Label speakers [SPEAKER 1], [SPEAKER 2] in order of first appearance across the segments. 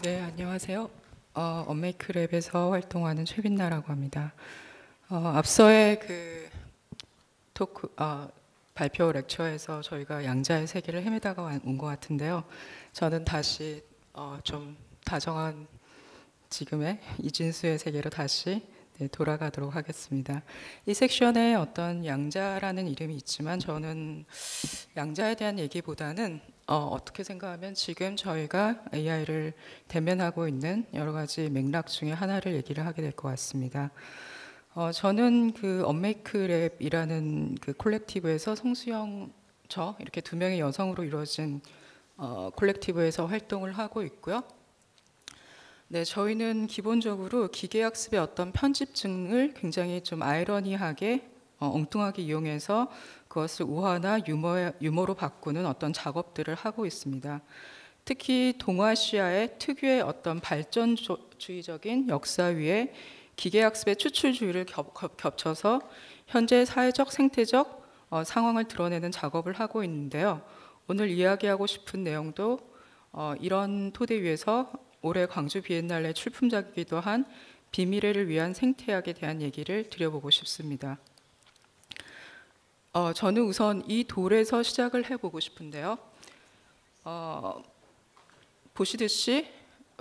[SPEAKER 1] 네, 안녕하세요. 언메이크랩에서 활동하는 최빈나라고 합니다. 앞서의 그 토크, 발표 렉처에서 저희가 양자의 세계를 헤매다가 온 것 같은데요. 저는 다시 좀 다정한 지금의 이진수의 세계로 다시 돌아가도록 하겠습니다. 이 섹션에 어떤 양자라는 이름이 있지만 저는 양자에 대한 얘기보다는 어떻게 생각하면 지금 저희가 AI를 대면하고 있는 여러 가지 맥락 중에 하나를 얘기를 하게 될 것 같습니다. 저는 그 언메이크랩이라는 그 콜렉티브에서 성수영 저 이렇게 두 명의 여성으로 이루어진 콜렉티브에서 활동을 하고 있고요. 네, 저희는 기본적으로 기계학습의 어떤 편집증을 굉장히 좀 아이러니하게 엉뚱하게 이용해서 그것을 우화나 유머로 바꾸는 어떤 작업들을 하고 있습니다. 특히 동아시아의 특유의 어떤 발전주의적인 역사 위에 기계학습의 추출주의를 겹쳐서 현재 사회적 생태적 상황을 드러내는 작업을 하고 있는데요. 오늘 이야기하고 싶은 내용도 이런 토대 위에서 올해 광주 비엔날레 출품작이기도 한 비미래를 위한 생태학에 대한 얘기를 드려보고 싶습니다. 저는 우선 이 돌에서 시작을 해보고 싶은데요. 보시듯이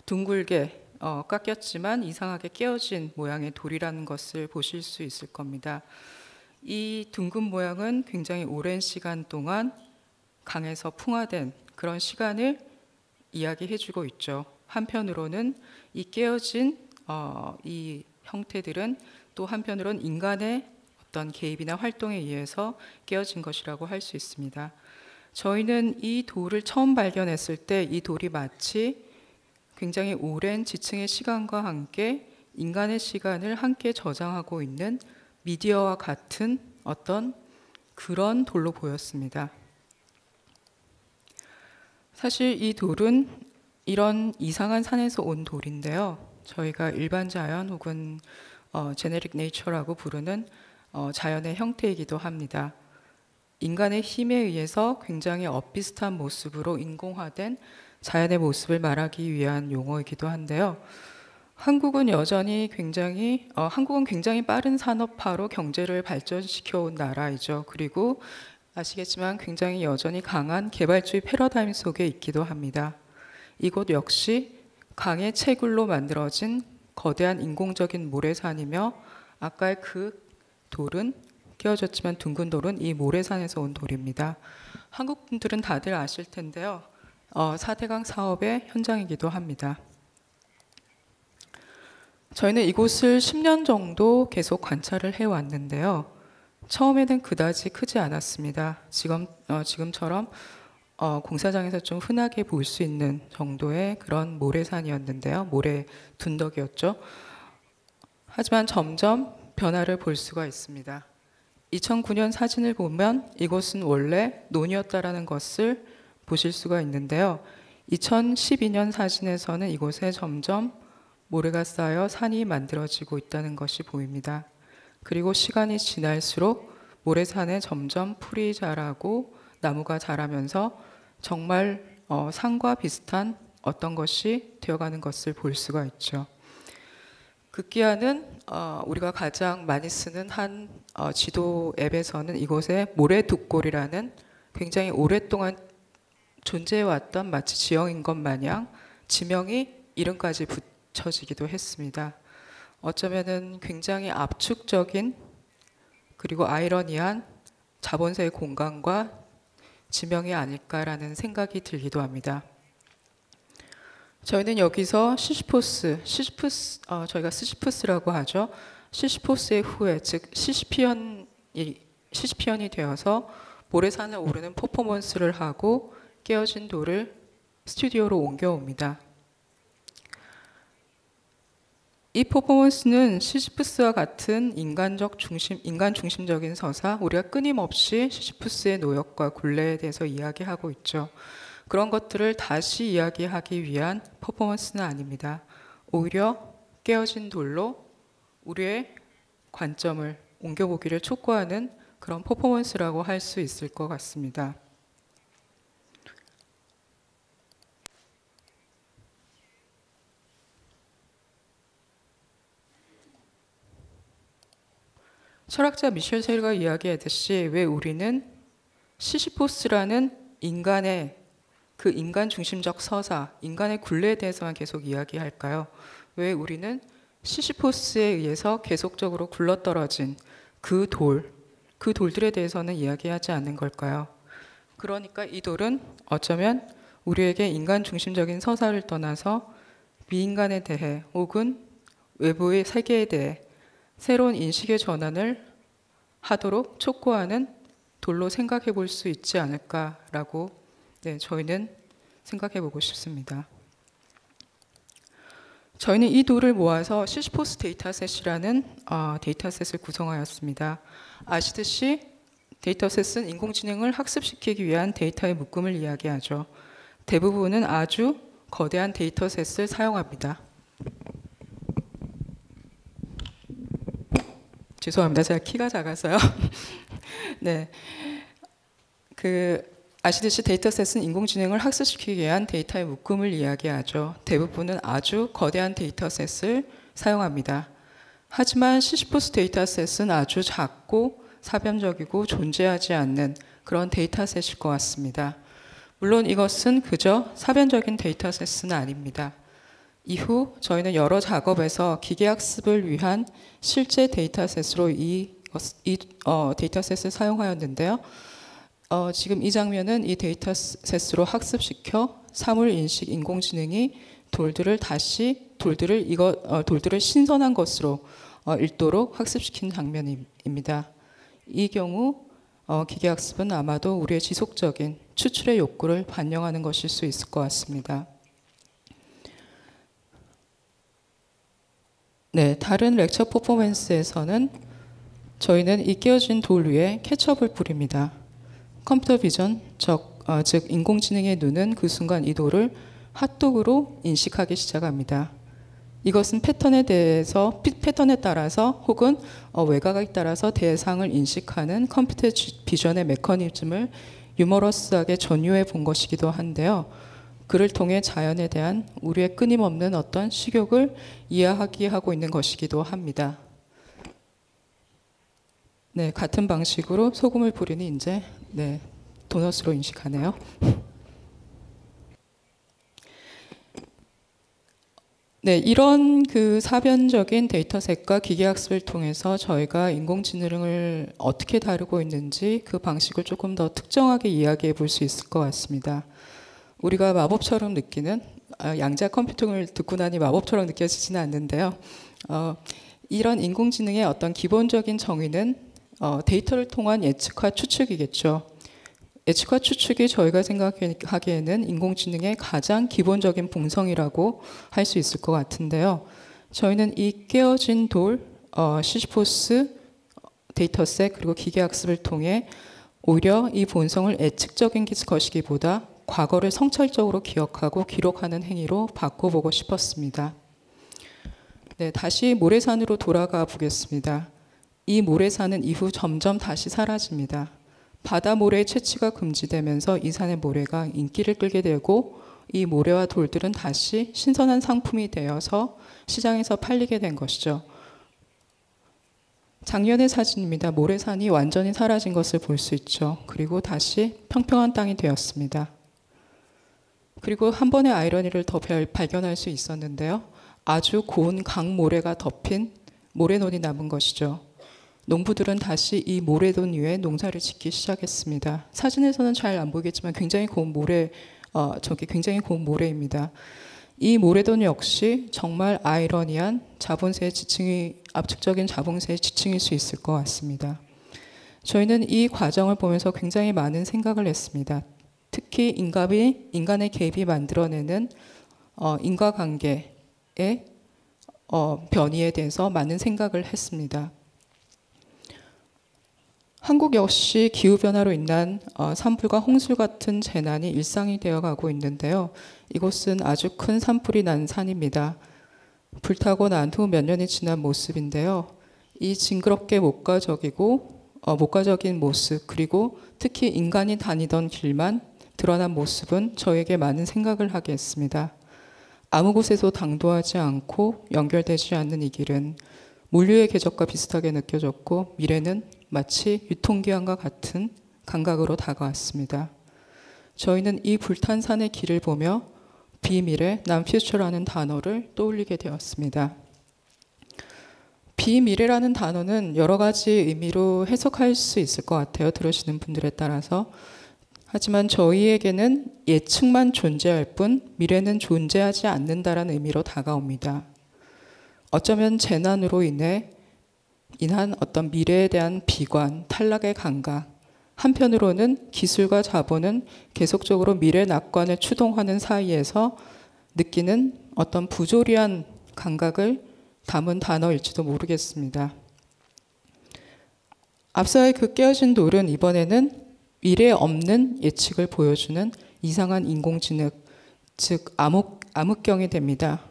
[SPEAKER 1] 둥글게 깎였지만 이상하게 깨어진 모양의 돌이라는 것을 보실 수 있을 겁니다. 이 둥근 모양은 굉장히 오랜 시간 동안 강에서 풍화된 그런 시간을 이야기해주고 있죠. 한편으로는 이 깨어진 이 형태들은 또 한편으로는 인간의 어떤 개입이나 활동에 의해서 깨어진 것이라고 할 수 있습니다. 저희는 이 돌을 처음 발견했을 때 이 돌이 마치 굉장히 오랜 지층의 시간과 함께 인간의 시간을 함께 저장하고 있는 미디어와 같은 어떤 그런 돌로 보였습니다. 사실 이 돌은 이런 이상한 산에서 온 돌인데요. 저희가 일반 자연 혹은 제네릭 네이처라고 부르는 자연의 형태이기도 합니다. 인간의 힘에 의해서 굉장히 엇비슷한 모습으로 인공화된 자연의 모습을 말하기 위한 용어이기도 한데요. 한국은 굉장히 빠른 산업화로 경제를 발전시켜 온 나라이죠. 그리고 아시겠지만 굉장히 여전히 강한 개발주의 패러다임 속에 있기도 합니다. 이곳 역시 강의 채굴로 만들어진 거대한 인공적인 모래산이며 아까의 그 돌은 깨어졌지만 둥근 돌은 이 모래산에서 온 돌입니다. 한국 분들은 다들 아실 텐데요. 4대강 사업의 현장이기도 합니다. 저희는 이곳을 10년 정도 계속 관찰을 해왔는데요. 처음에는 그다지 크지 않았습니다. 지금처럼 공사장에서 좀 흔하게 볼 수 있는 정도의 그런 모래산이었는데요. 모래 둔덕이었죠. 하지만 점점 변화를 볼 수가 있습니다. 2009년 사진을 보면 이곳은 원래 논이었다라는 것을 보실 수가 있는데요. 2012년 사진에서는 이곳에 점점 모래가 쌓여 산이 만들어지고 있다는 것이 보입니다. 그리고 시간이 지날수록 모래산에 점점 풀이 자라고 나무가 자라면서 정말 산과 비슷한 어떤 것이 되어가는 것을 볼 수가 있죠. 급기야는 우리가 가장 많이 쓰는 한 지도 앱에서는 이곳에 모래둑골이라는 굉장히 오랫동안 존재해왔던 마치 지형인 것 마냥 지명이 이름까지 붙여지기도 했습니다. 어쩌면은 굉장히 압축적인 그리고 아이러니한 자본세의 공간과 지명이 아닐까라는 생각이 들기도 합니다. 저희는 여기서 저희가 시시푸스라고 하죠. 시시포스의 후예, 즉 시시피언이 되어서 모래산을 오르는 퍼포먼스를 하고 깨어진 돌을 스튜디오로 옮겨옵니다. 이 퍼포먼스는 시시푸스와 같은 인간 중심적인 서사, 우리가 끊임없이 시시푸스의 노역과 굴레에 대해서 이야기하고 있죠. 그런 것들을 다시 이야기하기 위한 퍼포먼스는 아닙니다. 오히려 깨어진 돌로 우리의 관점을 옮겨보기를 촉구하는 그런 퍼포먼스라고 할 수 있을 것 같습니다. 철학자 미셸 세르가 이야기하듯이 왜 우리는 시시포스라는 인간의 그 인간 중심적 서사, 인간의 굴레에 대해서만 계속 이야기할까요? 왜 우리는 시시포스에 의해서 계속적으로 굴러떨어진 그 돌들에 대해서는 이야기하지 않는 걸까요? 그러니까 이 돌은 어쩌면 우리에게 인간 중심적인 서사를 떠나서 미인간에 대해 혹은 외부의 세계에 대해 새로운 인식의 전환을 하도록 촉구하는 돌로 생각해 볼 수 있지 않을까라고 저희는 생각해 보고 싶습니다. 저희는 이 돌을 모아서 시시포스 데이터셋이라는 데이터셋을 구성하였습니다. 아시듯이 데이터셋은 인공지능을 학습시키기 위한 데이터의 묶음을 이야기하죠. 대부분은 아주 거대한 데이터셋을 사용합니다. 죄송합니다. 제가 키가 작아서요. 네, 아시듯이 데이터셋은 인공지능을 학습시키기 위한 데이터의 묶음을 이야기하죠. 대부분은 아주 거대한 데이터셋을 사용합니다. 하지만 시시포스 데이터셋은 아주 작고 사변적이고 존재하지 않는 그런 데이터셋일 것 같습니다. 물론 이것은 그저 사변적인 데이터셋은 아닙니다. 이후 저희는 여러 작업에서 기계학습을 위한 실제 데이터셋으로 이 데이터셋을 사용하였는데요. 지금 이 장면은 이 데이터셋으로 학습시켜 사물인식 인공지능이 돌들을 신선한 것으로 읽도록 학습시킨 장면입니다. 이 경우 기계학습은 아마도 우리의 지속적인 추출의 욕구를 반영하는 것일 수 있을 것 같습니다. 네, 다른 렉처 퍼포먼스에서는 저희는 이 깨어진 돌 위에 케첩을 뿌립니다. 컴퓨터 비전, 즉 인공지능의 눈은 그 순간 이 돌을 핫도그로 인식하기 시작합니다. 이것은 패턴에 따라서 혹은 외곽에 따라서 대상을 인식하는 컴퓨터 비전의 메커니즘을 유머러스하게 전유해 본 것이기도 한데요. 그를 통해 자연에 대한 우리의 끊임없는 어떤 식욕을 이해하게 하고 있는 것이기도 합니다. 네, 같은 방식으로 소금을 뿌리니 이제 도넛으로 인식하네요. 네, 이런 사변적인 데이터셋과 기계학습을 통해서 저희가 인공지능을 어떻게 다루고 있는지 그 방식을 조금 더 특정하게 이야기해 볼 수 있을 것 같습니다. 우리가 마법처럼 느끼는 양자 컴퓨팅을 듣고 나니 마법처럼 느껴지지는 않는데요. 이런 인공지능의 어떤 기본적인 정의는 데이터를 통한 예측과 추측이겠죠. 예측과 추측이 저희가 생각하기에는 인공지능의 가장 기본적인 본성이라고 할 수 있을 것 같은데요. 저희는 이 깨어진 돌, 시시포스 데이터셋 그리고 기계학습을 통해 오히려 이 본성을 예측적인 것이기보다 과거를 성찰적으로 기억하고 기록하는 행위로 바꿔보고 싶었습니다. 네, 다시 모래산으로 돌아가 보겠습니다. 이 모래산은 이후 점점 다시 사라집니다. 바다 모래의 채취가 금지되면서 이 산의 모래가 인기를 끌게 되고 이 모래와 돌들은 다시 신선한 상품이 되어서 시장에서 팔리게 된 것이죠. 작년의 사진입니다. 모래산이 완전히 사라진 것을 볼 수 있죠. 그리고 다시 평평한 땅이 되었습니다. 그리고 한 번의 아이러니를 더 발견할 수 있었는데요. 아주 고운 강모래가 덮인 모래논이 남은 것이죠. 농부들은 다시 이 모래논 위에 농사를 짓기 시작했습니다. 사진에서는 잘 안 보이겠지만 굉장히 고운 굉장히 고운 모래입니다. 이 모래논 역시 정말 아이러니한 압축적인 자본세의 지층일 수 있을 것 같습니다. 저희는 이 과정을 보면서 굉장히 많은 생각을 했습니다. 특히 인간의 개입이 만들어내는 인과관계의 변이에 대해서 많은 생각을 했습니다. 한국 역시 기후변화로 인한 산불과 홍수 같은 재난이 일상이 되어가고 있는데요. 이곳은 아주 큰 산불이 난 산입니다. 불타고 난 후 몇 년이 지난 모습인데요. 이 징그럽게 목가적인 모습, 그리고 특히 인간이 다니던 길만 드러난 모습은 저에게 많은 생각을 하게 했습니다. 아무 곳에도 당도하지 않고 연결되지 않는 이 길은 물류의 궤적과 비슷하게 느껴졌고 미래는 마치 유통기한과 같은 감각으로 다가왔습니다. 저희는 이 불탄산의 길을 보며 비미래, non-future라는 단어를 떠올리게 되었습니다. 비미래라는 단어는 여러 가지 의미로 해석할 수 있을 것 같아요. 들으시는 분들에 따라서. 하지만 저희에게는 예측만 존재할 뿐 미래는 존재하지 않는다라는 의미로 다가옵니다. 어쩌면 재난으로 인한 어떤 미래에 대한 비관, 탈락의 감각, 한편으로는 기술과 자본은 계속적으로 미래 낙관을 추동하는 사이에서 느끼는 어떤 부조리한 감각을 담은 단어일지도 모르겠습니다. 앞서의 그 깨어진 돌은 이번에는 미래에 없는 예측을 보여주는 이상한 인공지능, 즉 암흑경이 됩니다.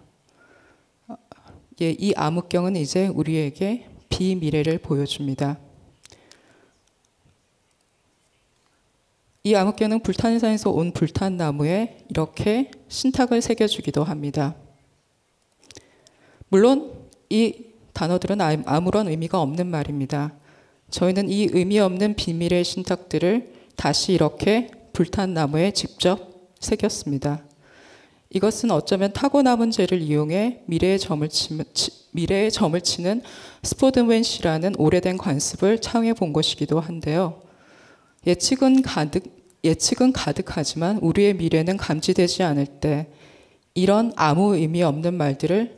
[SPEAKER 1] 이 암흑경은 이제 우리에게 비미래를 보여줍니다. 이 암흑경은 불탄산에서 온 불탄나무에 이렇게 신탁을 새겨주기도 합니다. 물론 이 단어들은 아무런 의미가 없는 말입니다. 저희는 이 의미 없는 비밀의 신탁들을 다시 이렇게 불탄나무에 직접 새겼습니다. 이것은 어쩌면 타고남은 죄를 이용해 미래의 점을 치는 스포든웬 씨라는 오래된 관습을 차용해 본 것이기도 한데요. 예측은 가득하지만 우리의 미래는 감지되지 않을 때 이런 아무 의미 없는 말들을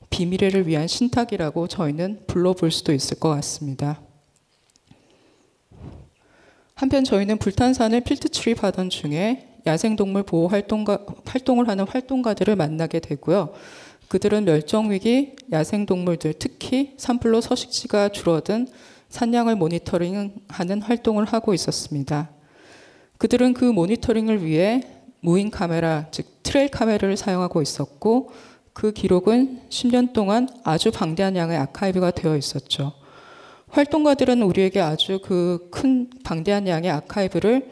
[SPEAKER 1] 비미래를 위한 신탁이라고 저희는 불러볼 수도 있을 것 같습니다. 한편 저희는 불탄산을 필드 출입하던 중에 야생동물 보호 활동을 하는 활동가들을 만나게 되고요. 그들은 멸종위기 야생동물들, 특히 산불로 서식지가 줄어든 산양을 모니터링하는 활동을 하고 있었습니다. 그들은 그 모니터링을 위해 무인 카메라, 즉 트레일 카메라를 사용하고 있었고 그 기록은 10년 동안 아주 방대한 양의 아카이브가 되어 있었죠. 활동가들은 우리에게 아주 그 큰 방대한 양의 아카이브를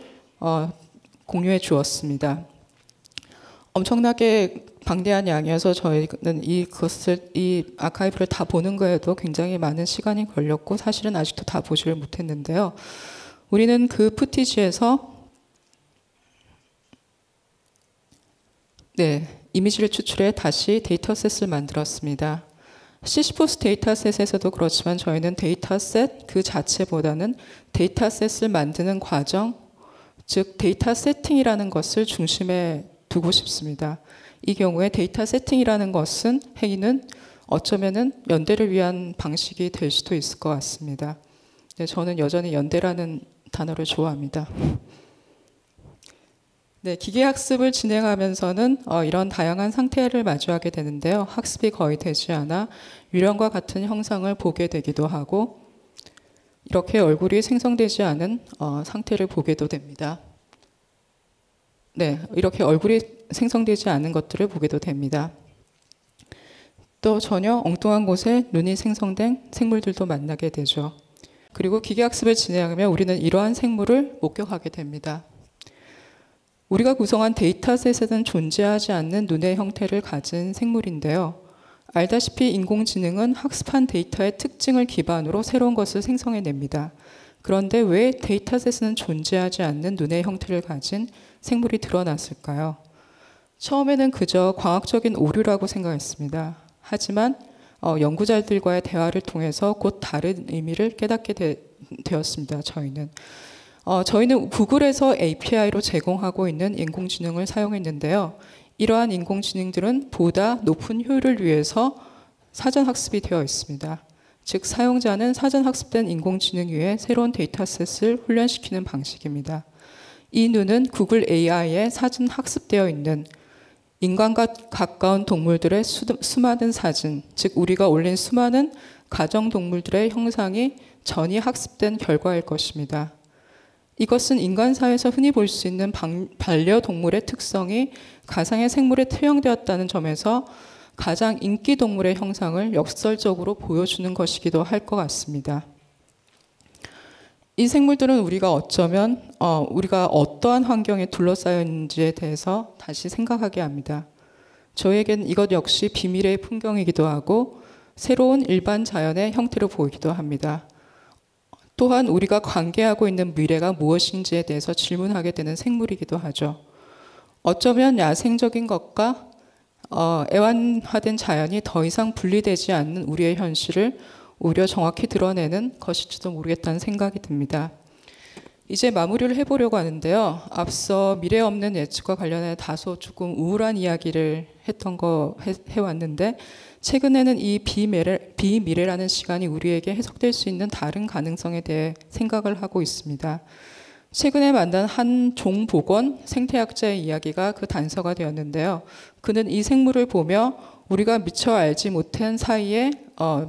[SPEAKER 1] 공유해 주었습니다. 엄청나게 방대한 양이어서 저희는 이 아카이브를 다 보는 거에도 굉장히 많은 시간이 걸렸고 사실은 아직도 다 보지를 못했는데요. 우리는 그 푸티지에서 이미지를 추출해 다시 데이터셋을 만들었습니다. 시시포스 데이터셋에서도 그렇지만 저희는 데이터셋 그 자체보다는 데이터셋을 만드는 과정, 즉 데이터 세팅이라는 것을 중심에 두고 싶습니다. 이 경우에 데이터 세팅이라는 것은 행위는 어쩌면은 연대를 위한 방식이 될 수도 있을 것 같습니다. 저는 여전히 연대라는 단어를 좋아합니다. 기계학습을 진행하면서는 이런 다양한 상태를 마주하게 되는데요. 학습이 거의 되지 않아 유령과 같은 형상을 보게 되기도 하고 이렇게 얼굴이 생성되지 않은 상태를 보게도 됩니다. 이렇게 얼굴이 생성되지 않은 것들을 보게도 됩니다. 또 전혀 엉뚱한 곳에 눈이 생성된 생물들도 만나게 되죠. 그리고 기계학습을 진행하면 우리는 이러한 생물을 목격하게 됩니다. 우리가 구성한 데이터셋에는 존재하지 않는 눈의 형태를 가진 생물인데요. 알다시피 인공지능은 학습한 데이터의 특징을 기반으로 새로운 것을 생성해냅니다. 그런데 왜 데이터셋에는 존재하지 않는 눈의 형태를 가진 생물이 드러났을까요? 처음에는 그저 광학적인 오류라고 생각했습니다. 하지만 연구자들과의 대화를 통해서 곧 다른 의미를 깨닫게 되었습니다. 저희는 구글에서 API로 제공하고 있는 인공지능을 사용했는데요. 이러한 인공지능들은 보다 높은 효율을 위해서 사전학습이 되어 있습니다. 즉 사용자는 사전학습된 인공지능 위에 새로운 데이터셋을 훈련시키는 방식입니다. 이 눈은 구글 AI에 사전학습되어 있는 인간과 가까운 동물들의 수많은 사진, 즉 우리가 올린 수많은 가정동물들의 형상이 전이 학습된 결과일 것입니다. 이것은 인간사회에서 흔히 볼 수 있는 반려동물의 특성이 가상의 생물에 투영되었다는 점에서 가장 인기 동물의 형상을 역설적으로 보여주는 것이기도 할 것 같습니다. 이 생물들은 우리가 어쩌면 우리가 어떠한 환경에 둘러싸여 있는지에 대해서 다시 생각하게 합니다. 저에겐 이것 역시 비밀의 풍경이기도 하고 새로운 일반 자연의 형태로 보이기도 합니다. 또한 우리가 관계하고 있는 미래가 무엇인지에 대해서 질문하게 되는 생물이기도 하죠. 어쩌면 야생적인 것과 애완화된 자연이 더 이상 분리되지 않는 우리의 현실을 오히려 정확히 드러내는 것일지도 모르겠다는 생각이 듭니다. 이제 마무리를 해보려고 하는데요. 앞서 미래 없는 예측과 관련해 다소 조금 우울한 이야기를 해왔는데 최근에는 이 비미래라는 시간이 우리에게 해석될 수 있는 다른 가능성에 대해 생각을 하고 있습니다. 최근에 만난 한 종복원 생태학자의 이야기가 그 단서가 되었는데요. 그는 이 생물을 보며 우리가 미처 알지 못한 사이에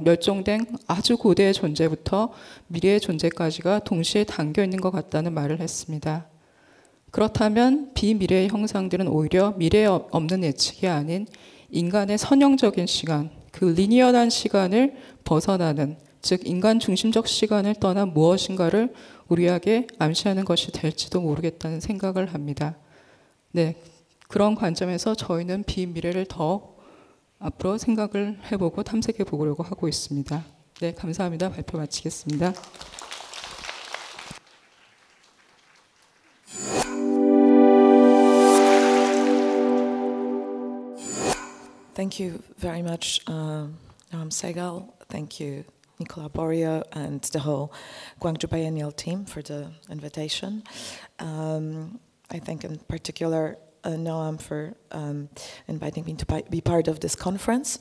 [SPEAKER 1] 멸종된 아주 고대의 존재부터 미래의 존재까지가 동시에 담겨 있는 것 같다는 말을 했습니다. 그렇다면 비미래의 형상들은 오히려 미래 없는 예측이 아닌 인간의 선형적인 시간, 그 리니어한 시간을 벗어나는, 즉 인간 중심적 시간을 떠나 무엇인가를 우리에게 암시하는 것이 될지도 모르겠다는 생각을 합니다. 네, 그런 관점에서 저희는 비미래를 더 앞으로 생각을 해보고 탐색해 보려고 하고 있습니다. 네, 감사합니다. 발표 마치겠습니다.
[SPEAKER 2] Thank you very much, Noam Segal. Thank you, Nicola Borio, and the whole Gwangju Biennial team for the invitation. I thank in particular Noam for inviting me to be part of this conference.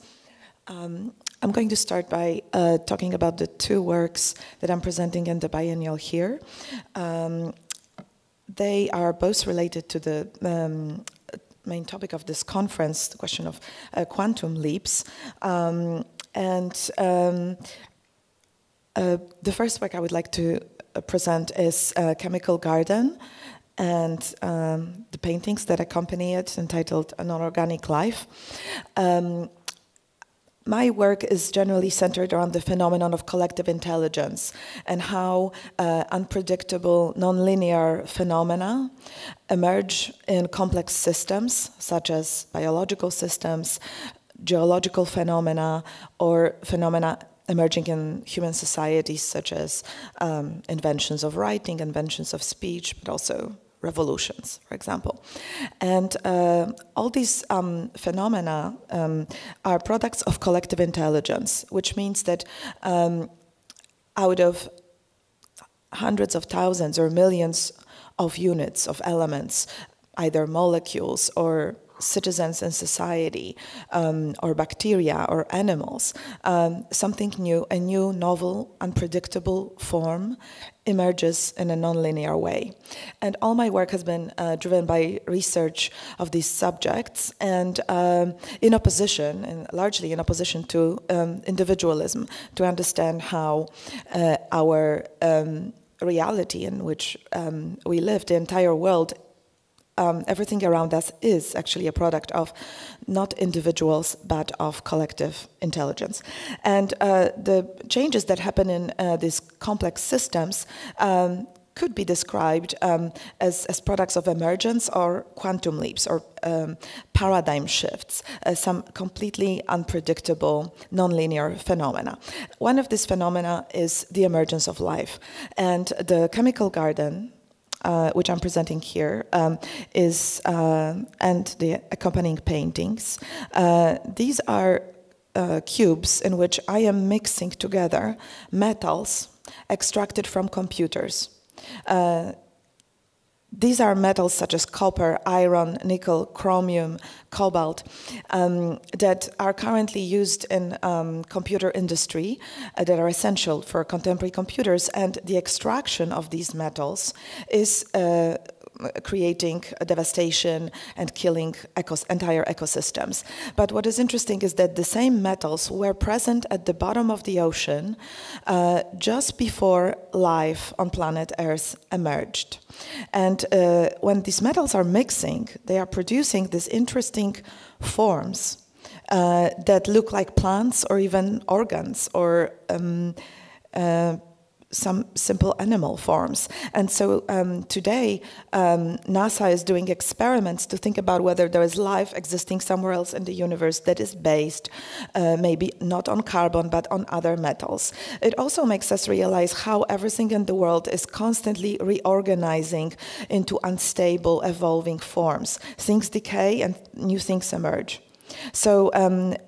[SPEAKER 2] I'm going to start by talking about the two works that I'm presenting in the biennial here. They are both related to the main topic of this conference, the question of quantum leaps. The first work I would like to present is Chemical Garden, and the paintings that accompany it, entitled A Non-Organic Life. My work is generally centered around the phenomenon of collective intelligence and how unpredictable, nonlinear phenomena emerge in complex systems, such as biological systems, geological phenomena, or phenomena emerging in human societies, such as inventions of writing, inventions of speech, but also revolutions, for example. And all these phenomena are products of collective intelligence, which means that out of hundreds of thousands or millions of units, of elements, either molecules or citizens in society, or bacteria or animals, something new, a new, novel, unpredictable form emerges in a nonlinear way. And all my work has been driven by research of these subjects and in opposition, and largely in opposition to individualism, to understand how our reality in which we live, the entire world, everything around us is actually a product of not individuals, but of collective intelligence. And the changes that happen in these complex systems could be described as products of emergence or quantum leaps or paradigm shifts, some completely unpredictable, nonlinear phenomena. One of these phenomena is the emergence of life. And the Chemical Garden, which I'm presenting here, and the accompanying paintings. These are cubes in which I am mixing together metals extracted from computers. These are metals such as copper, iron, nickel, chromium, cobalt, that are currently used in computer industry, that are essential for contemporary computers, and the extraction of these metals is creating devastation and killing entire ecosystems. But what is interesting is that the same metals were present at the bottom of the ocean just before life on planet Earth emerged. And when these metals are mixing, they are producing these interesting forms that look like plants or even organs or some simple animal forms. And so today, NASA is doing experiments to think about whether there is life existing somewhere else in the universe that is based maybe not on carbon, but on other metals. It also makes us realize how everything in the world is constantly reorganizing into unstable, evolving forms. Things decay and new things emerge. So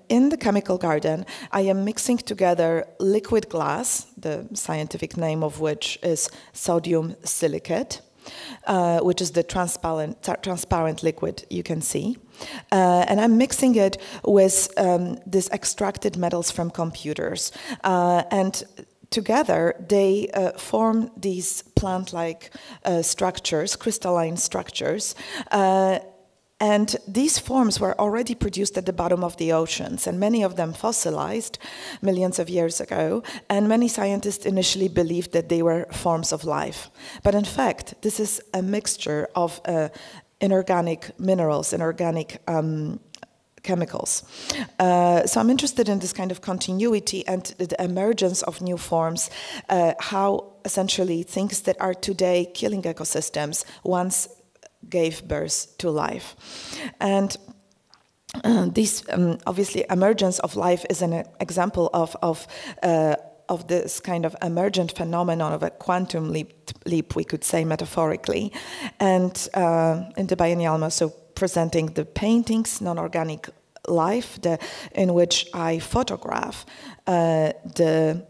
[SPEAKER 2] in the chemical garden, I am mixing together liquid glass, the scientific name of which is sodium silicate, which is the transparent liquid you can see. And I'm mixing it with these extracted metals from computers. And together, they form these plant-like structures, crystalline structures. And these forms were already produced at the bottom of the oceans, and many of them fossilized millions of years ago, and many scientists initially believed that they were forms of life. But in fact, this is a mixture of inorganic minerals, inorganic chemicals. So I'm interested in this kind of continuity and the emergence of new forms, how essentially things that are today killing ecosystems once gave birth to life. And this obviously emergence of life is an example of this kind of emergent phenomenon of a quantum leap, we could say metaphorically. And in the biennial, I'm also presenting the paintings, non-organic life, in which I photograph the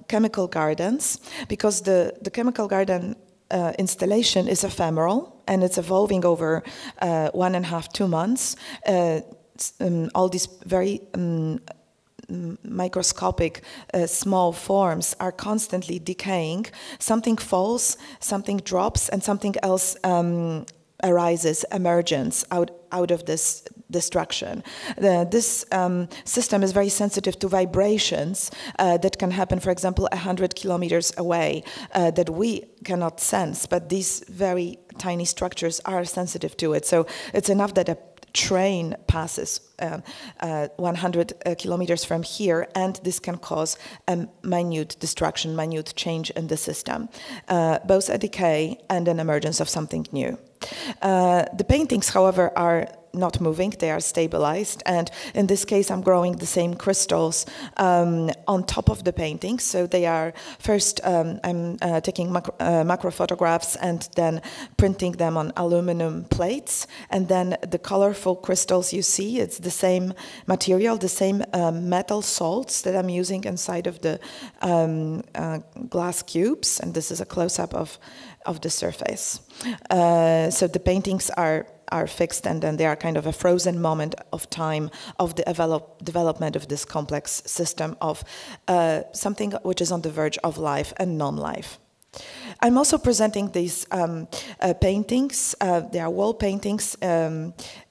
[SPEAKER 2] chemical gardens, because the chemical garden installation is ephemeral, and it's evolving over 1.5 to 2 months. All these very microscopic small forms are constantly decaying. Something falls, something drops, and something else arises, emergence out of this destruction. This system is very sensitive to vibrations that can happen, for example, 100 kilometers away that we cannot sense, but these very tiny structures are sensitive to it. So it's enough that a train passes 100 kilometers from here, and this can cause a minute destruction, minute change in the system, both a decay and an emergence of something new. The paintings, however, are not moving, they are stabilized, and in this case I'm growing the same crystals on top of the paintings. So they are first I'm taking macro photographs and then printing them on aluminum plates, and then the colorful crystals you see, it's the same material, the same metal salts that I'm using inside of the glass cubes, and this is a close-up of the surface. So the paintings are fixed, and then they are kind of a frozen moment of time of the development of this complex system of something which is on the verge of life and non-life. I'm also presenting these paintings. They are wall paintings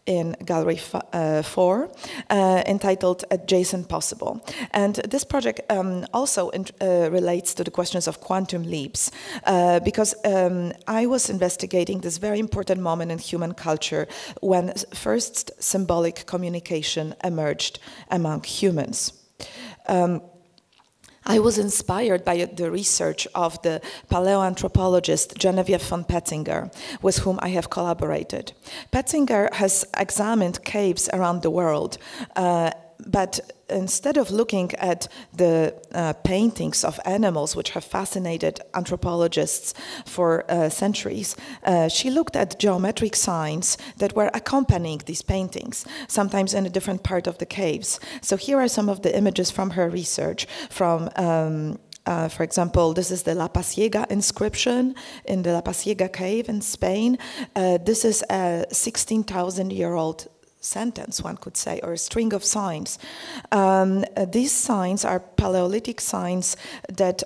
[SPEAKER 2] in Gallery 4, entitled Adjacent Possible. And this project also relates to the questions of quantum leaps, because I was investigating this very important moment in human culture when first symbolic communication emerged among humans. I was inspired by the research of the paleoanthropologist Genevieve von Petzinger, with whom I have collaborated. Petzinger has examined caves around the world, but instead of looking at the paintings of animals, which have fascinated anthropologists for centuries, she looked at geometric signs that were accompanying these paintings, sometimes in a different part of the caves. So here are some of the images from her research from for example, this is the La Pasiega inscription in the La Pasiega cave in Spain. This is a 16,000-year-old sentence, one could say, or a string of signs. These signs are Paleolithic signs that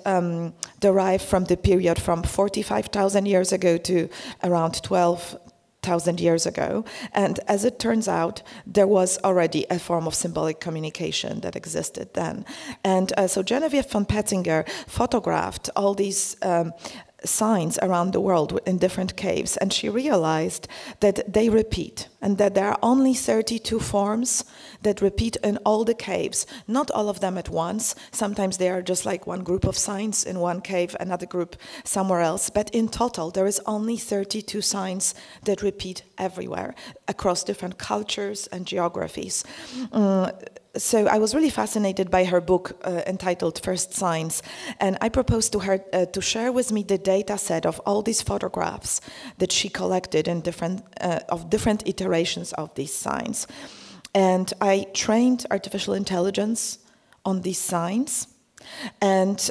[SPEAKER 2] derive from the period from 45,000 years ago to around 12,000 years ago. And as it turns out, there was already a form of symbolic communication that existed then. And so Genevieve von Petzinger photographed all these signs around the world in different caves, and she realized that they repeat, and that there are only 32 forms that repeat in all the caves, not all of them at once. Sometimes they are just like one group of signs in one cave, another group somewhere else, but in total there is only 32 signs that repeat everywhere across different cultures and geographies. So I was really fascinated by her book entitled First Signs, and I proposed to her to share with me the data set of all these photographs that she collected in different iterations of these signs. And I trained artificial intelligence on these signs, and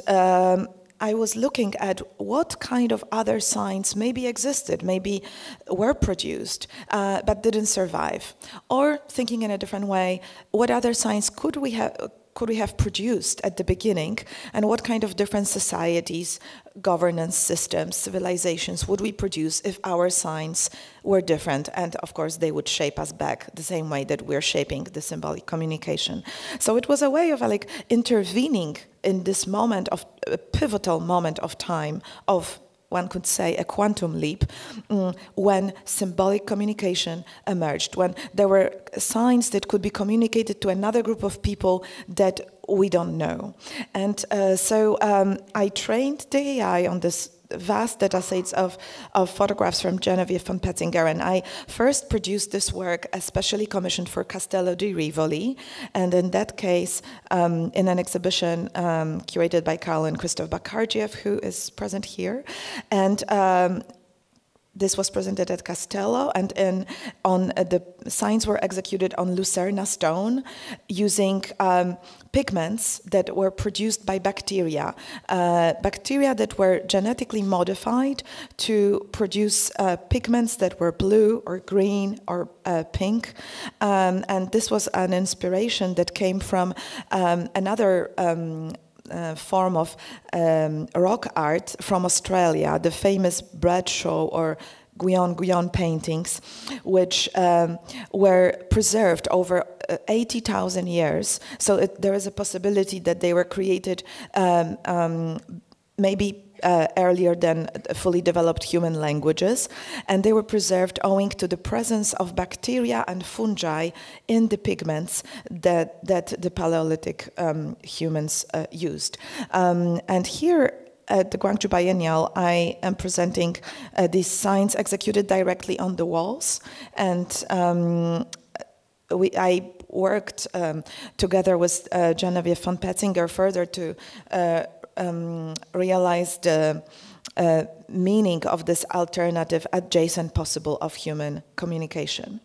[SPEAKER 2] I was looking at what kind of other signs maybe existed, maybe were produced, but didn't survive. Or thinking in a different way, what other signs could we have produced at the beginning, and what kind of different societies, governance systems, civilizations would we produce if our signs were different? And of course, they would shape us back the same way that we're shaping the symbolic communication. So it was a way of like intervening in this moment of a pivotal moment of time, of one could say a quantum leap, when symbolic communication emerged, when there were signs that could be communicated to another group of people that we don't know. And so I trained the AI on this vast data sets of photographs from Genevieve von Petzinger, and I first produced this work especially commissioned for Castello di Rivoli, and in that case in an exhibition curated by Karl and Christoph Bakardziew, who is present here, and this was presented at Castello, and the signs were executed on Lucerna stone using pigments that were produced by bacteria. Bacteria that were genetically modified to produce pigments that were blue or green or pink. And this was an inspiration that came from another form of rock art from Australia, the famous Bradshaw or Guyon paintings, which were preserved over 80,000 years. So there is a possibility that they were created maybe earlier than fully developed human languages, and they were preserved owing to the presence of bacteria and fungi in the pigments that the Paleolithic humans used. And here at the Guangzhou Biennial, I am presenting these signs executed directly on the walls, and I worked together with Genevieve von Petzinger further to realize the meaning of this alternative adjacent possible of human communication.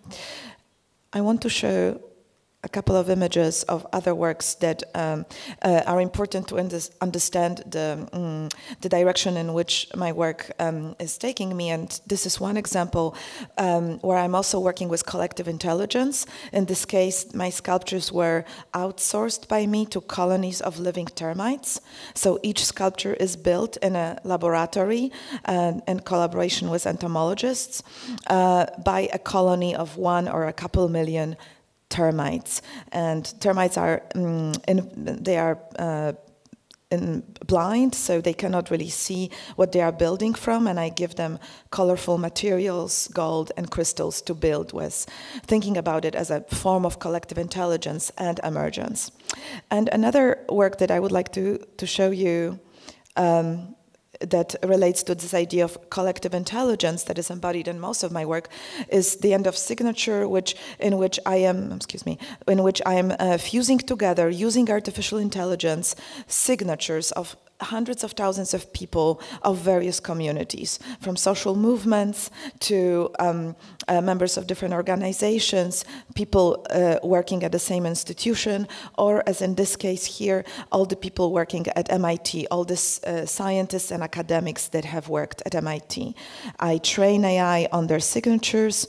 [SPEAKER 2] I want to show a couple of images of other works that are important to understand the direction in which my work is taking me. And this is one example where I'm also working with collective intelligence. In this case, my sculptures were outsourced by me to colonies of living termites. So each sculpture is built in a laboratory in collaboration with entomologists by a colony of 1 or a couple million termites, and termites are blind, so they cannot really see what they are building from, and I give them colorful materials, gold and crystals to build with, thinking about it as a form of collective intelligence and emergence. And another work that I would like to show you that relates to this idea of collective intelligence that is embodied in most of my work is the End of Signature, in which I am fusing together, using artificial intelligence, signatures of hundreds of thousands of people of various communities, from social movements to members of different organizations, people working at the same institution, or as in this case here, all the people working at MIT, all the scientists and academics that have worked at MIT. I train AI on their signatures,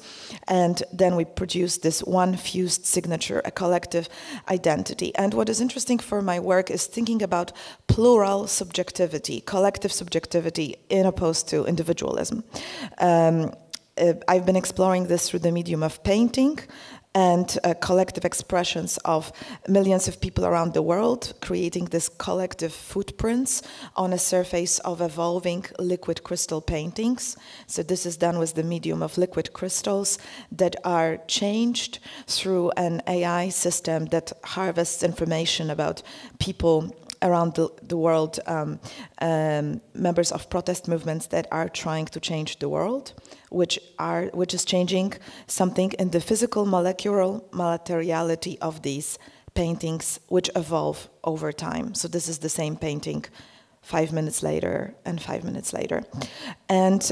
[SPEAKER 2] and then we produce this one fused signature, a collective identity. And what is interesting for my work is thinking about plural subjectivity, collective subjectivity, in opposed to individualism. I've been exploring this through the medium of painting, and collective expressions of millions of people around the world, creating this collective footprints on a surface of evolving liquid crystal paintings. So this is done with the medium of liquid crystals that are changed through an AI system that harvests information about people around the world, members of protest movements that are trying to change the world, which is changing something in the physical molecular materiality of these paintings, which evolve over time. So this is the same painting 5 minutes later and 5 minutes later. And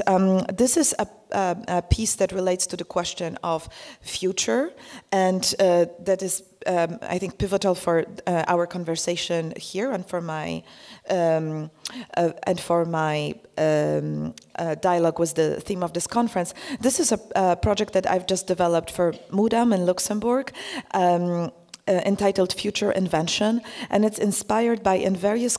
[SPEAKER 2] this is a piece that relates to the question of future, and that is, I think, pivotal for our conversation here and for my dialogue with the theme of this conference. This is a project that I've just developed for Mudam in Luxembourg. Entitled Future Invention, and it's inspired by, in various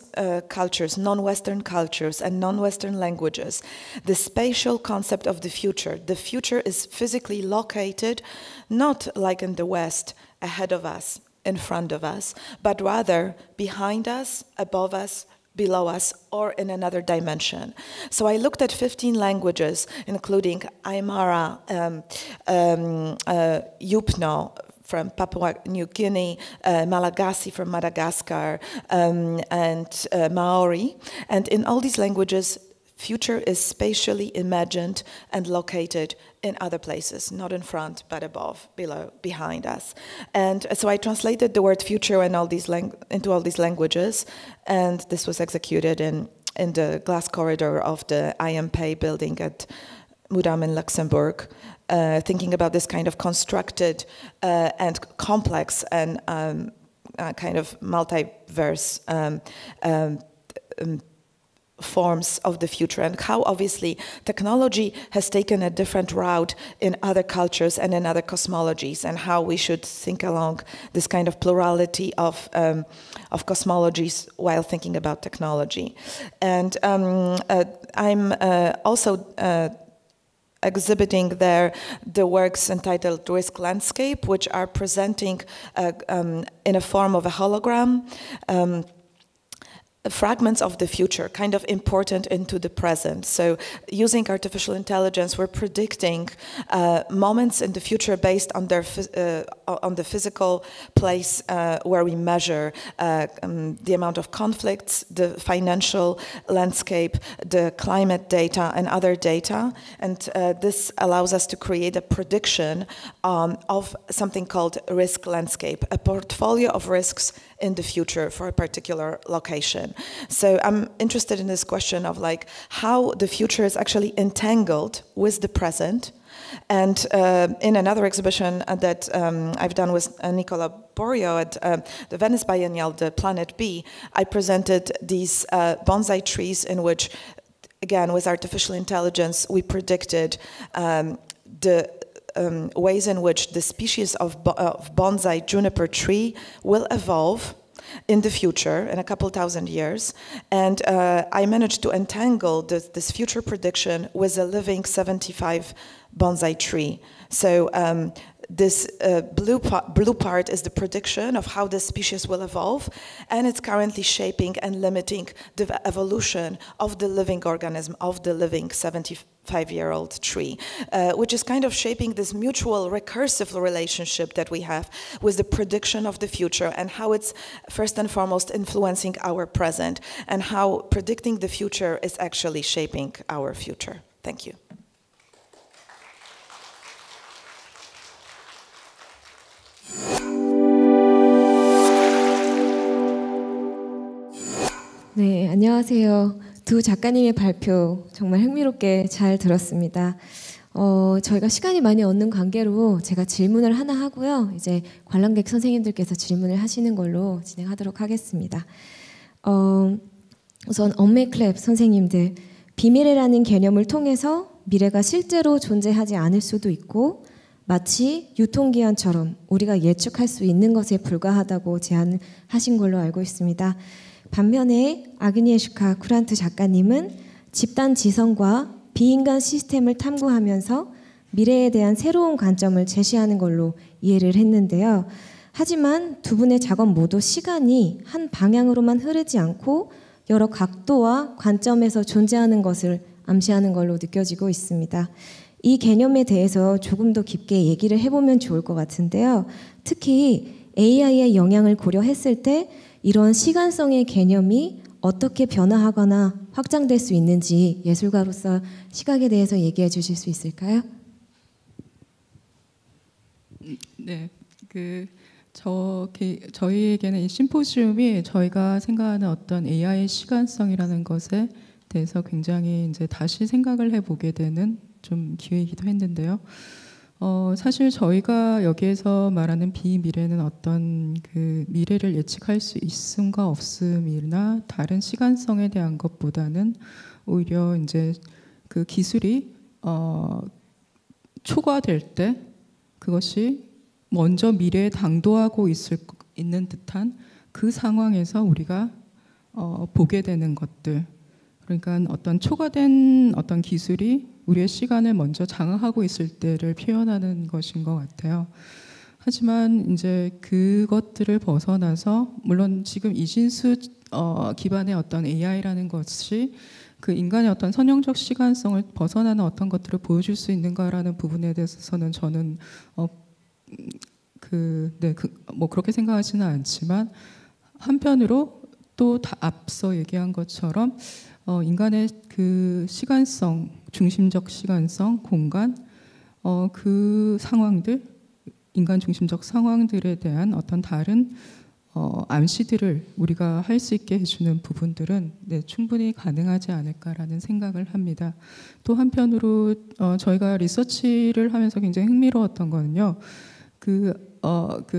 [SPEAKER 2] cultures, non-Western cultures and non-Western languages, the spatial concept of the future. The future is physically located, not like in the West, ahead of us, in front of us, but rather behind us, above us, below us, or in another dimension. So I looked at 15 languages, including Aymara, Yupno, from Papua New Guinea, Malagasy from Madagascar, and Maori. And in all these languages, future is spatially imagined and located in other places, not in front, but above, below, behind us. And so I translated the word future in into all these languages, and this was executed in the glass corridor of the IMP building at Mudam in Luxembourg. Thinking about this kind of constructed and complex and kind of multiverse forms of the future, and how obviously technology has taken a different route in other cultures and in other cosmologies, and how we should think along this kind of plurality of cosmologies while thinking about technology. And I'm also exhibiting there the works entitled Risk Landscape, which are presenting in a form of a hologram fragments of the future, kind of important into the present. So using artificial intelligence, we're predicting moments in the future based on on the physical place where we measure the amount of conflicts, the financial landscape, the climate data, and other data. And this allows us to create a prediction of something called risk landscape, a portfolio of risks in the future for a particular location. So I'm interested in this question of like how the future is actually entangled with the present. And in another exhibition that I've done with Nicola Borio at the Venice Biennial, the Planet B, I presented these bonsai trees in which, again, with artificial intelligence, we predicted the ways in which the species of bonsai juniper tree will evolve in the future, in a couple thousand years. And I managed to entangle this future prediction with a living 75 bonsai tree. So this blue part is the prediction of how the species will evolve, and it's currently shaping and limiting the evolution of the living organism, of the living 75-year-old tree, which is kind of shaping this mutual recursive relationship that we have with the prediction of the future, and how it's first and foremost influencing our present, and how predicting the future is actually shaping our future. Thank you.
[SPEAKER 3] 네, 안녕하세요. 두 작가님의 발표 정말 흥미롭게 잘 들었습니다. 저희가 시간이 많이 없는 관계로 제가 질문을 하나 하고요. 이제 관람객 선생님들께서 질문을 하시는 걸로 진행하도록 하겠습니다. 우선 엄메클랩 선생님들, 비미래라는 개념을 통해서 미래가 실제로 존재하지 않을 수도 있고 마치 유통기한처럼 우리가 예측할 수 있는 것에 불과하다고 제안하신 걸로 알고 있습니다. 반면에 아그니에슈카 쿠란트 작가님은 집단 지성과 비인간 시스템을 탐구하면서 미래에 대한 새로운 관점을 제시하는 걸로 이해를 했는데요. 하지만 두 분의 작업 모두 시간이 한 방향으로만 흐르지 않고 여러 각도와 관점에서 존재하는 것을 암시하는 걸로 느껴지고 있습니다. 이 개념에 대해서 조금 더 깊게 얘기를 해보면 좋을 것 같은데요. 특히 AI의 영향을 고려했을 때 이런 시간성의 개념이 어떻게 변화하거나 확장될 수 있는지 예술가로서 시각에 대해서 얘기해 주실 수 있을까요?
[SPEAKER 1] 네, 저희에게는 이 심포지움이 저희가 생각하는 어떤 AI의 시간성이라는 것에 대해서 굉장히 이제 다시 생각을 해보게 되는 좀 기회이기도 했는데요. 사실 저희가 여기에서 말하는 비미래는 어떤 그 미래를 예측할 수 있음과 없음이나 다른 시간성에 대한 것보다는 오히려 이제 그 기술이 초과될 때 그것이 먼저 미래에 당도하고 있는 듯한 그 상황에서 우리가 보게 되는 것들, 그러니까 어떤 초과된 어떤 기술이 우리의 시간을 먼저 장악하고 있을 때를 표현하는 것인 것 같아요. 하지만 이제 그것들을 벗어나서 물론 지금 이진수 기반의 어떤 AI라는 것이 그 인간의 어떤 선형적 시간성을 벗어나는 어떤 것들을 보여줄 수 있는가라는 부분에 대해서는 저는 뭐 그렇게 생각하지는 않지만 한편으로 또 앞서 얘기한 것처럼 인간의 그 시간성, 중심적 시간성, 공간, 그 상황들, 인간 중심적 상황들에 대한 어떤 다른 암시들을 우리가 할 수 있게 해주는 부분들은 충분히 가능하지 않을까라는 생각을 합니다. 또 한편으로 저희가 리서치를 하면서 굉장히 흥미로웠던 거는요. 그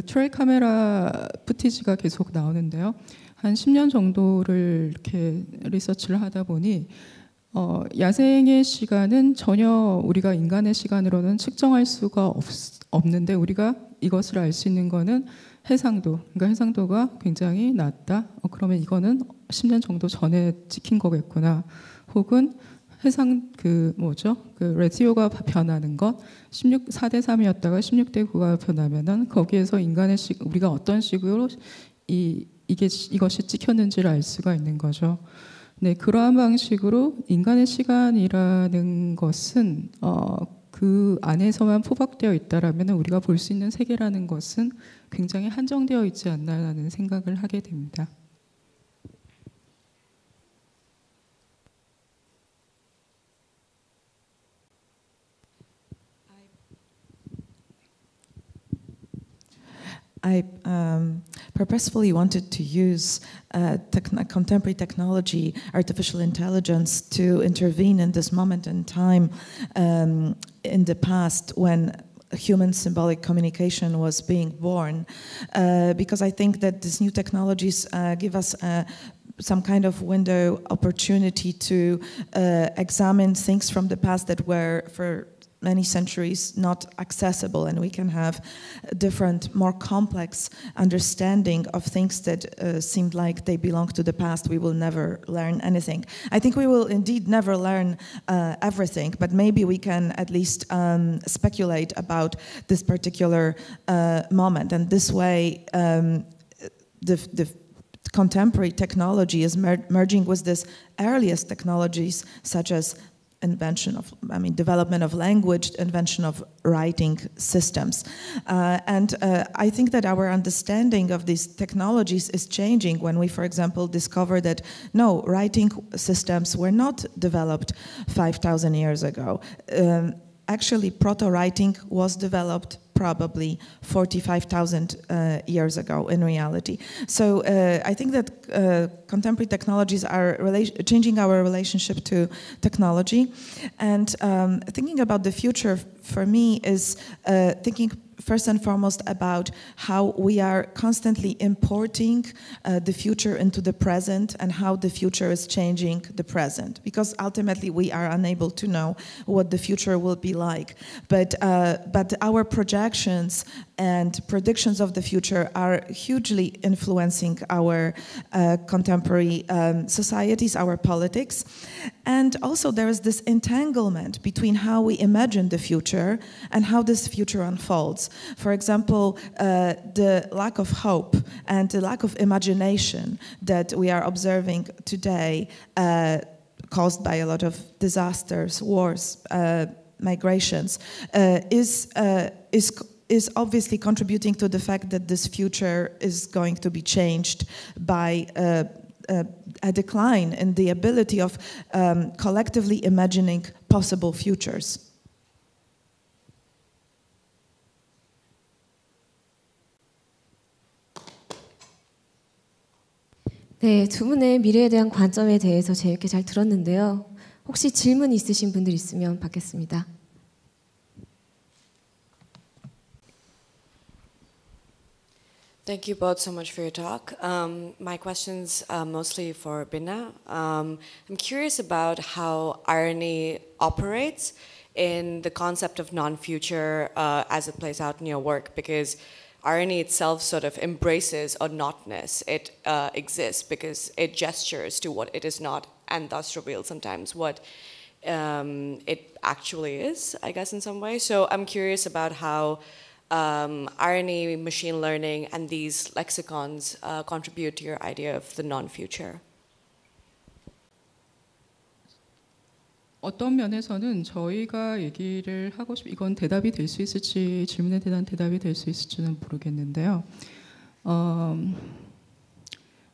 [SPEAKER 1] 트레일 카메라 푸티지가 계속 나오는데요. 한 10년 정도를 이렇게 리서치를 하다 보니 야생의 시간은 전혀 우리가 인간의 시간으로는 측정할 수가 없는데 우리가 이것을 알 수 있는 거는 해상도, 그러니까 해상도가 굉장히 낮다. 그러면 이거는 10년 정도 전에 찍힌 거겠구나. 혹은 해상 그 레티오가 변하는 것 4대 3이었다가 16대 9가 변하면은 거기에서 인간의 우리가 어떤 식으로 이것이 찍혔는지를 알 수가 있는 거죠. 네, 그러한 방식으로 인간의 시간이라는 것은 그 안에서만 포박되어 있다라면 우리가 볼 수 있는 세계라는 것은 굉장히 한정되어 있지 않나라는 생각을 하게 됩니다.
[SPEAKER 2] I purposefully wanted to use contemporary technology, artificial intelligence, to intervene in this moment in time in the past when human symbolic communication was being born, because I think that these new technologies give us some kind of window opportunity to examine things from the past that were for many centuries not accessible, and we can have a different, more complex understanding of things that seemed like they belong to the past. We will never learn anything. I think we will indeed never learn everything, but maybe we can at least speculate about this particular moment, and this way the contemporary technology is merging with this earliest technologies such as development of language, invention of writing systems. And I think that our understanding of these technologies is changing when we, for example, discover that, no, writing systems were not developed 5,000 years ago. Actually, proto-writing was developed probably 45,000 years ago in reality. So I think that contemporary technologies are changing our relationship to technology. And thinking about the future for me is thinking first and foremost about how we are constantly importing the future into the present and how the future is changing the present, because ultimately we are unable to know what the future will be like. But our projections and predictions of the future are hugely influencing our contemporary societies, our politics. And also there is this entanglement between how we imagine the future and how this future unfolds. For example, the lack of hope and the lack of imagination that we are observing today, caused by a lot of disasters, wars, migrations, is obviously contributing to the fact that this future is going to be changed by a decline in the ability of collectively imagining possible futures.
[SPEAKER 3] 네, 두 분의 미래에 대한 관점에 대해서 재밌게 잘 들었는데요. 혹시 질문 있으신 분들 있으면 받겠습니다.
[SPEAKER 4] Thank you both so much for your talk. My question's mostly for Binna. I'm curious about how irony operates in the concept of non-future as it plays out in your work, because irony itself sort of embraces a notness. It exists because it gestures to what it is not and thus reveals sometimes what it actually is, I guess, in some way. So I'm curious about how irony, machine learning, and these lexicons contribute to your idea of the non-future.
[SPEAKER 1] 어떤 면에서는 저희가 얘기를 하고 이건 대답이 될 수 있을지, 질문에 대한 대답이 될 수 있을지는 모르겠는데요.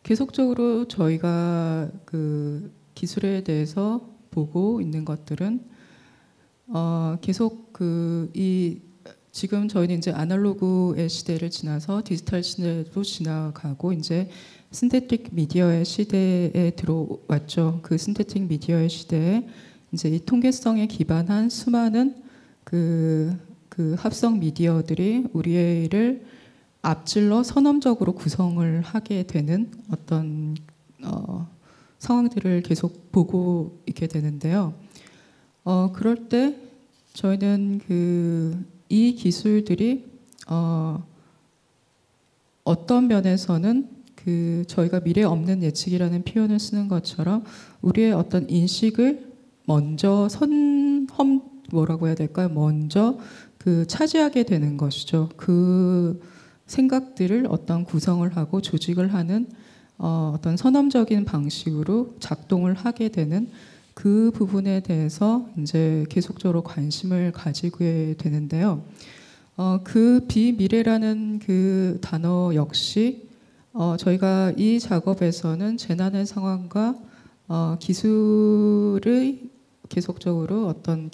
[SPEAKER 1] 계속적으로 저희가 그 기술에 대해서 보고 있는 것들은 계속 지금 저희는 이제 아날로그의 시대를 지나서 디지털 시대로 지나가고 이제 신테틱 미디어의 시대에 들어왔죠. 그 신테틱 미디어의 시대에 이제 이 통계성에 기반한 수많은 그 합성 미디어들이 우리를 앞질러 선험적으로 구성을 하게 되는 어떤 상황들을 계속 보고 있게 되는데요. 그럴 때 저희는 이 기술들이 어떤 면에서는 저희가 미래 없는 예측이라는 표현을 쓰는 것처럼 우리의 어떤 인식을 먼저 뭐라고 해야 될까요? 먼저 차지하게 되는 것이죠. 그 생각들을 어떤 구성을 하고 조직을 하는 어떤 선험적인 방식으로 작동을 하게 되는 그 부분에 대해서 이제 계속적으로 관심을 가지게 되는데요. 그 비미래라는 그 단어 역시 저희가 이 작업에서는 재난의 상황과 기술의 계속적으로 어떤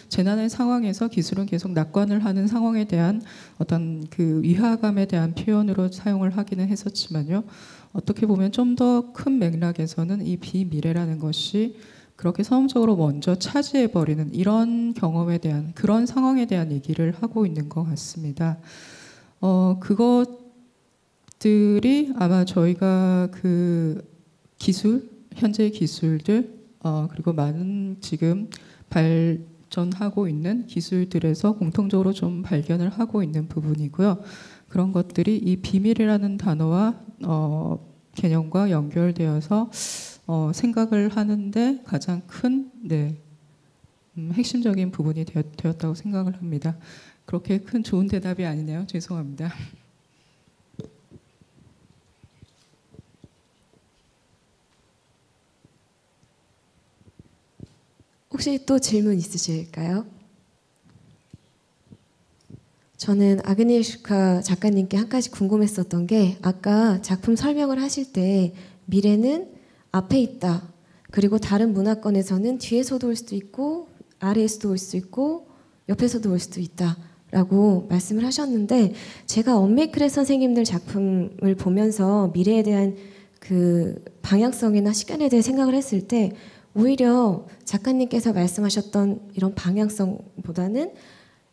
[SPEAKER 1] 재난의 상황에서 기술은 계속 낙관을 하는 상황에 대한 어떤 그 위화감에 대한 표현으로 사용을 하기는 했었지만요. 어떻게 보면 좀 더 큰 맥락에서는 이 비미래라는 것이 그렇게 선험적으로 먼저 차지해버리는 이런 경험에 대한 그런 상황에 대한 얘기를 하고 있는 것 같습니다. 그것들이 아마 저희가 현재 기술들 그리고 많은 지금 발전하고 있는 기술들에서 공통적으로 좀 발견을 하고 있는 부분이고요. 그런 것들이 이 비밀이라는 단어와 개념과 연결되어서 생각을 하는데 가장 큰 핵심적인 부분이 되었다고 생각을 합니다. 그렇게 큰 좋은 대답이 아니네요. 죄송합니다.
[SPEAKER 3] 혹시 또 질문 있으실까요? 저는 아그니에슈카 작가님께 한 가지 궁금했었던 게 아까 작품 설명을 하실 때 미래는 앞에 있다. 그리고 다른 문화권에서는 뒤에서도 올 수도 있고 아래에서도 올 수 있고 옆에서도 올 수도 있다. 라고 말씀을 하셨는데 제가 언메이크레 선생님들 작품을 보면서 미래에 대한 그 방향성이나 시간에 대해 생각을 했을 때 오히려 작가님께서 말씀하셨던 이런 방향성보다는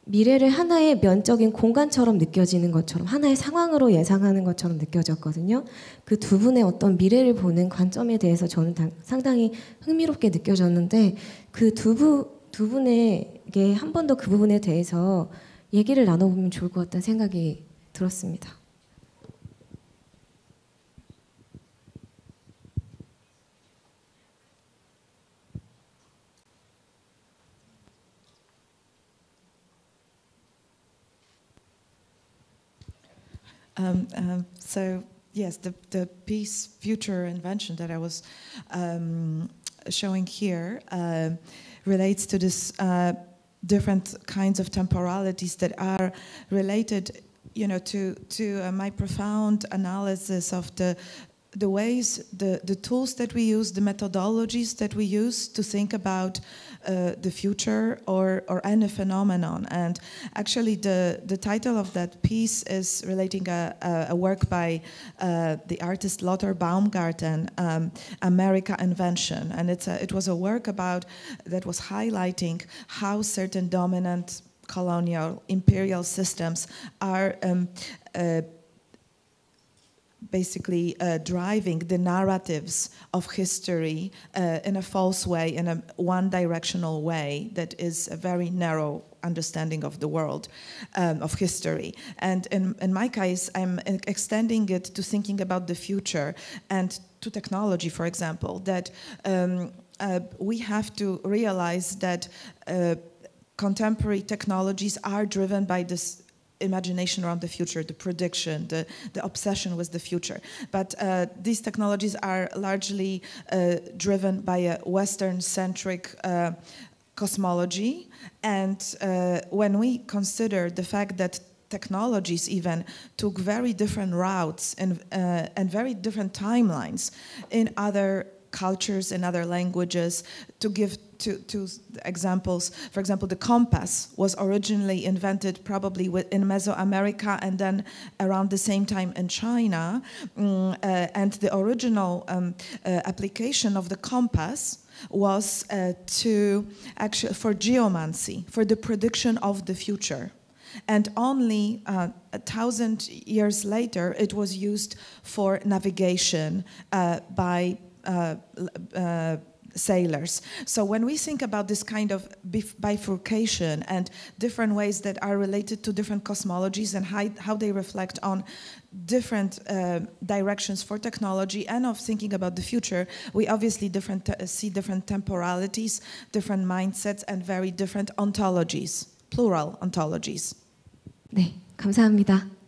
[SPEAKER 3] 미래를 하나의 면적인 공간처럼 느껴지는 것처럼 하나의 상황으로 예상하는 것처럼 느껴졌거든요. 그 두 분의 어떤 미래를 보는 관점에 대해서 저는 상당히 흥미롭게 느껴졌는데 그 두 분에게 한 번 더 그 부분에 대해서 얘기를 나눠보면 좋을 것 같다는 생각이 들었습니다.
[SPEAKER 2] So yes, the piece future invention that I was showing here relates to this different kinds of temporalities that are related, to my profound analysis of the ways, the tools that we use, the methodologies that we use to think about the future or any phenomenon. And actually the title of that piece is relating a work by the artist Lothar Baumgarten, America Invention. And it was a work that was highlighting how certain dominant colonial imperial systems are basically driving the narratives of history in a false way, in a one-directional way that is a very narrow understanding of the world, of history. And in my case, I'm extending it to thinking about the future and to technology, for example, that we have to realize that contemporary technologies are driven by this imagination around the future, the prediction, the obsession with the future. But these technologies are largely driven by a Western-centric cosmology. And when we consider the fact that technologies even took very different routes and very different timelines in other cultures and other languages, to give two examples. For example, the compass was originally invented probably in Mesoamerica and then around the same time in China. And the original application of the compass was for geomancy, for the prediction of the future. And only 1,000 years later, it was used for navigation by sailors. So when we think about this kind of bifurcation and different ways that are related to different cosmologies and how they reflect on different directions for technology and of thinking about the future, we obviously see different temporalities, different mindsets, and very different ontologies, plural ontologies.
[SPEAKER 3] 네, 감사합니다.